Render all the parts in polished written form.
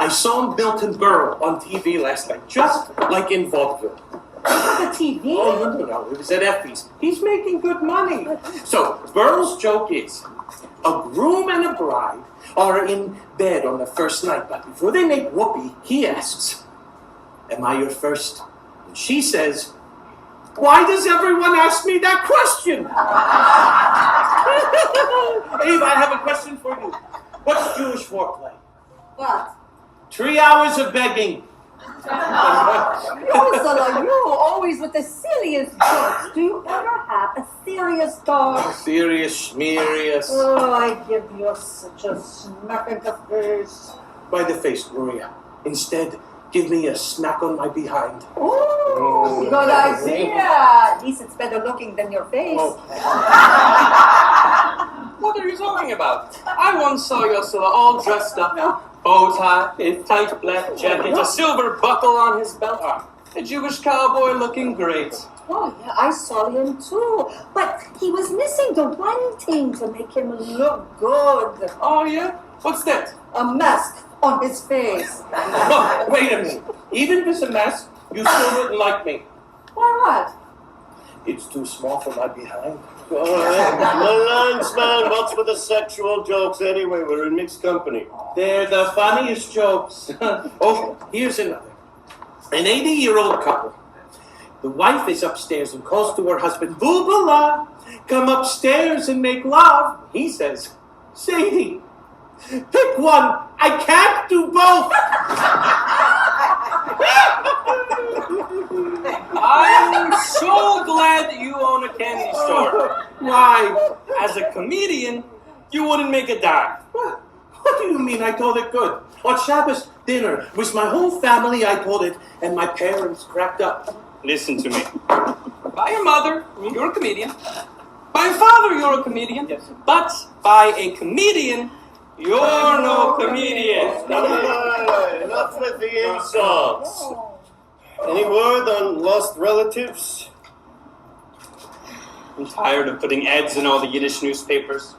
I saw Milton Berle on TV last night, just like in vaudeville. The TV? Oh, no. It was at Effie's. He's making good money. So, Berle's joke is, a groom and a bride are in bed on the first night, but before they make whoopee, he asks, am I your first? And she says, why does everyone ask me that question? Eve, I have a question for you. What's Jewish foreplay? What? 3 hours of begging. Ursula, you always with the silliest jokes. Do you ever have a serious talk? Serious, schmerious. Oh, I give you such a smack in the face. By the face, Gloria. Instead, give me a smack on my behind. Oh, good idea. At least it's better looking than your face. Oh. What are you talking about? I once saw Ursula all dressed up. Bow tie, a tight black jacket, a silver buckle on his belt. A Jewish cowboy looking great. Oh, yeah, I saw him too. But he was missing the one thing to make him look good. Oh, yeah? What's that? A mask on his face. Oh, wait a minute. Even with a mask, you still wouldn't like me. Why what? It's too small for my behind. Malines, man, what's with the sexual jokes anyway? We're in mixed company. They're the funniest jokes. Oh, here's another. An 80-year-old couple. The wife is upstairs and calls to her husband, Boobala, come upstairs and make love. He says, Sadie, pick one. I can't do both. I'm so glad that you own a candy store. Why? As a comedian, you wouldn't make a dime. What do you mean I told it good? On Shabbos dinner, with my whole family I told it, and my parents cracked up. Listen to me. By your mother, you're a comedian. By your father, you're a comedian. Yes. But by a comedian, you're no comedian. No. Enough with the insults. Any word on lost relatives? I'm tired of putting ads in all the Yiddish newspapers.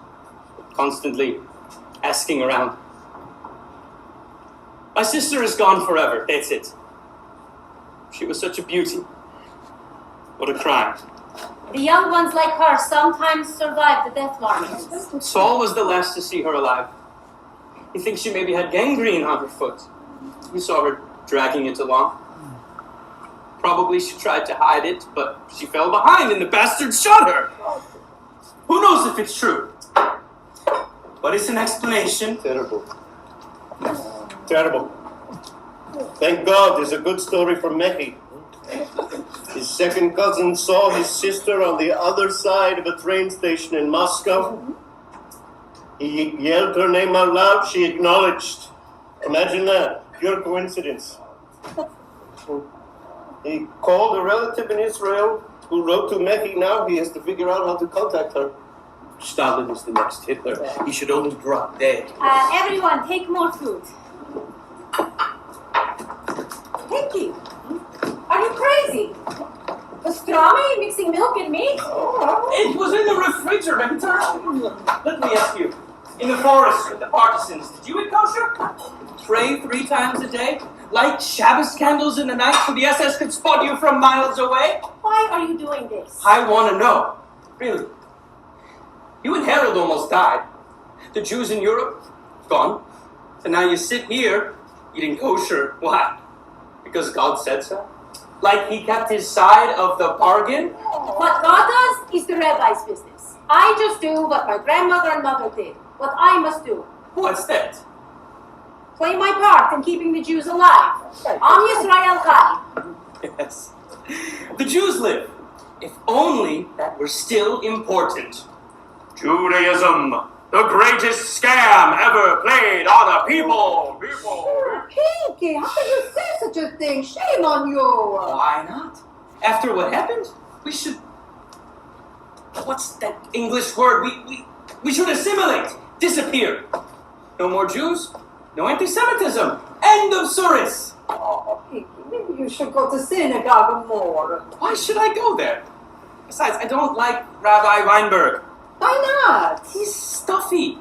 Constantly asking around. My sister is gone forever, that's it. She was such a beauty. What a crime. The young ones like her sometimes survive the death marches. Saul was the last to see her alive. He thinks she maybe had gangrene on her foot. We saw her dragging it along. Probably she tried to hide it, but she fell behind and the bastard shot her. Who knows if it's true? But it's an explanation. Terrible. Terrible. Thank God there's a good story from Mechi. His second cousin saw his sister on the other side of a train station in Moscow. He yelled her name out loud. She acknowledged. Imagine that. Pure coincidence. He called a relative in Israel who wrote to Mechi. Now he has to figure out how to contact her. Stalin is the next Hitler. He should only drop dead. Everyone, take more food. Pinky, are you crazy? Pastrami mixing milk and meat? It was in the refrigerator. Let me ask you. In the forest with the partisans, did you eat kosher? Pray 3 times a day? Light Shabbos candles in the night so the SS could spot you from miles away? Why are you doing this? I want to know. Really. You and Harold almost died. The Jews in Europe, gone. And now you sit here eating kosher. Why? Because God said so? Like he kept his side of the bargain? What God does is the rabbi's business. I just do what my grandmother and mother did. What I must do. What's that? Play my part in keeping the Jews alive. Am Yisrael Chai. Yes. The Jews live. If only that were still important. Judaism, the greatest scam ever played on a people. Pinky, how can you say such a thing? Shame on you. Why not? After what happened, we should... What's that English word? We should assimilate, disappear. No more Jews, no anti-Semitism. End of Suris. Oh, Pinky, maybe you should go to synagogue more. Why should I go there? Besides, I don't like Rabbi Weinberg. Why not? He's stuffy.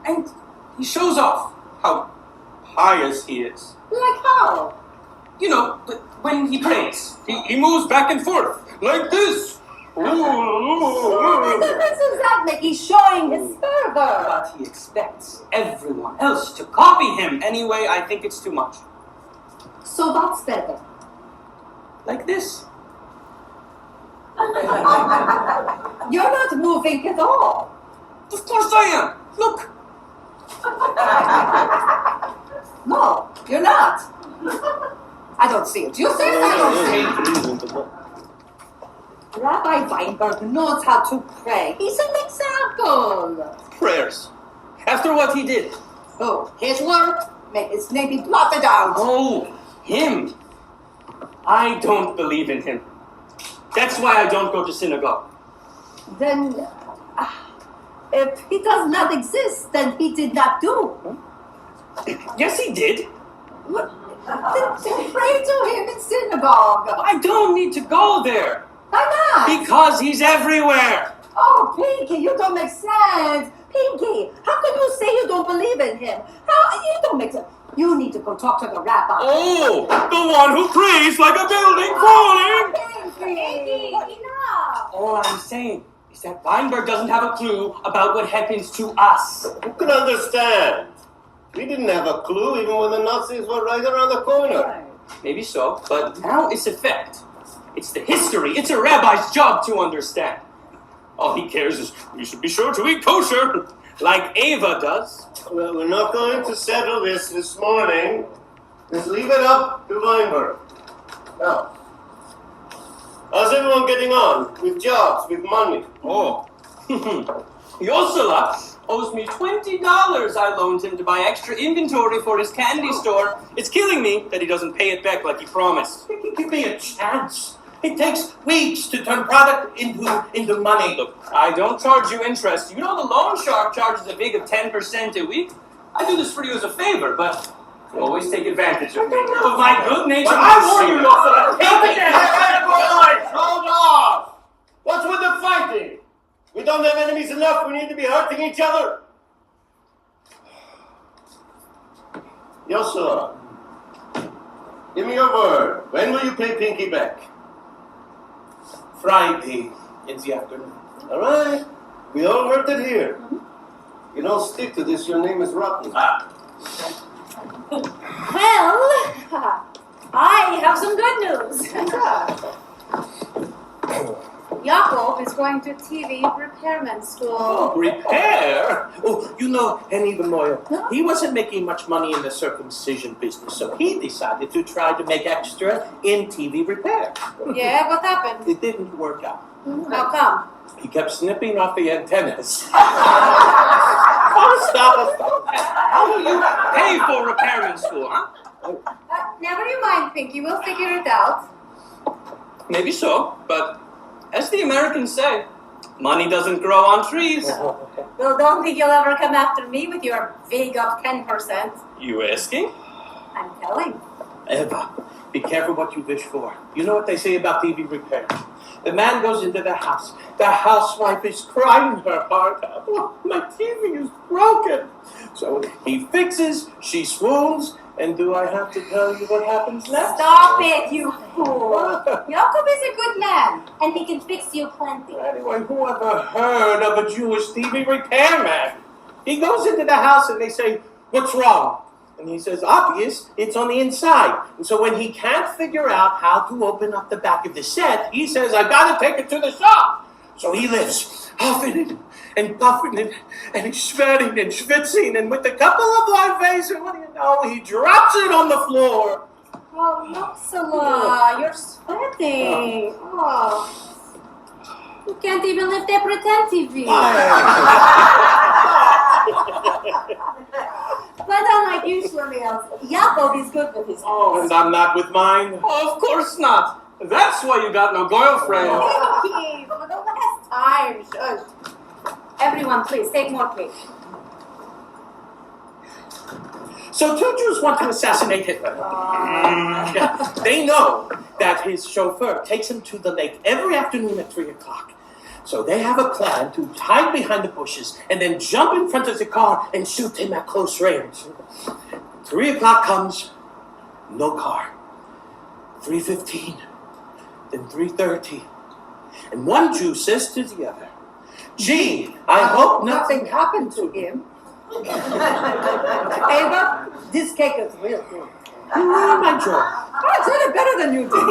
And he shows off how pious he is. Like how? You know, when he prays, he moves back and forth like this. What difference does that make? He's showing his fervor. But he expects everyone else to copy him. Anyway, I think it's too much. So what's better? Like this. You're not moving at all. Of course I am. Look. No, you're not. I don't see it. You see it? I don't see it. Rabbi Weinberg knows how to pray. He's an example. Prayers. After what he did. Oh, his work, may his name be blotted out. Oh, him. I don't believe in him. That's why I don't go to synagogue. Then, if he does not exist, then he did not do. Yes, he did. Then pray to him in synagogue. I don't need to go there. Why not? Because he's everywhere. Oh, Pinky, you don't make sense. Pinky, how can you say you don't believe in him? How? You don't make sense. You need to go talk to the rabbi. Oh, the one who prays like a building falling. Pinky, Enough. All I'm saying is that Weinberg doesn't have a clue about what happens to us. Who could understand? We didn't have a clue even when the Nazis were right around the corner. Maybe so, but now it's a fact. It's the history. It's a rabbi's job to understand. All he cares is we should be sure to eat kosher, like Ava does. Well, we're not going to settle this morning. Just leave it up to Weinberg. Now, how's everyone getting on? With jobs, with money? Oh. Yosela owes me $20 I loaned him to buy extra inventory for his candy store. It's killing me that he doesn't pay it back like he promised. Give me a chance. It takes weeks to turn product into money. Look, I don't charge you interest. You know the loan shark charges a vig of 10% a week? I do this for you as a favor, but you always take advantage of me. Of my good nature. I warn you, Yosela. Hold off! What's with the fighting? We don't have enemies enough. We need to be hurting each other. Yosela, give me your word. When will you pay Pinky back? Friday in the afternoon. All right. We all heard it here. You don't stick to this, your name is rotten. Well, I have some good news. Jakob is going to TV repairman school. Oh, repair? Oh, you know Henny the Moyle. He wasn't making much money in the circumcision business, so he decided to try to make extra in TV repair. Yeah, what happened? It didn't work out. How come? He kept snipping off the antennas. Oh, stop. How will you pay for repairman school, huh? Never you mind, Pinky. We'll figure it out. Maybe so, but as the Americans say, money doesn't grow on trees. Well, don't think you'll ever come after me with your vig of 10%. You asking? I'm telling. Eva, be careful what you wish for. You know what they say about TV repair? The man goes into the house. The housewife is crying her heart out. Oh, my TV is broken. So he fixes, she swoons, and do I have to tell you what happens next? Stop it, you fool. Jakob is a good man, and he can fix you plenty. Anyway, who ever heard of a Jewish TV repairman? He goes into the house and they say, "What's wrong?" And he says, "Obvious, it's on the inside." And so when he can't figure out how to open up the back of the set, he says, "I gotta take it to the shop." So he lifts, huffing it and puffing it, and he's sweating and schwitzing, and with a couple of live faces, what do you know, he drops it on the floor. Oh, Yosela, you're sweating. Oh. You can't even lift a pretend TV. But unlike you, Shlomiel, Jakob is good with his hands. Oh, and I'm not with mine. Oh, of course not. That's why you got no girlfriend. Pinky, for the last time, shush. Everyone, please, take more cake. So two Jews want to assassinate Hitler. They know that his chauffeur takes him to the lake every afternoon at 3 o'clock. So they have a plan to hide behind the bushes and then jump in front of the car and shoot him at close range. 3 o'clock comes, no car. 3:15, then 3:30. And one Jew says to the other, "Gee, I hope nothing." Nothing happened to him. Ava, this cake is real good. You ruined my joke. I did it better than you did.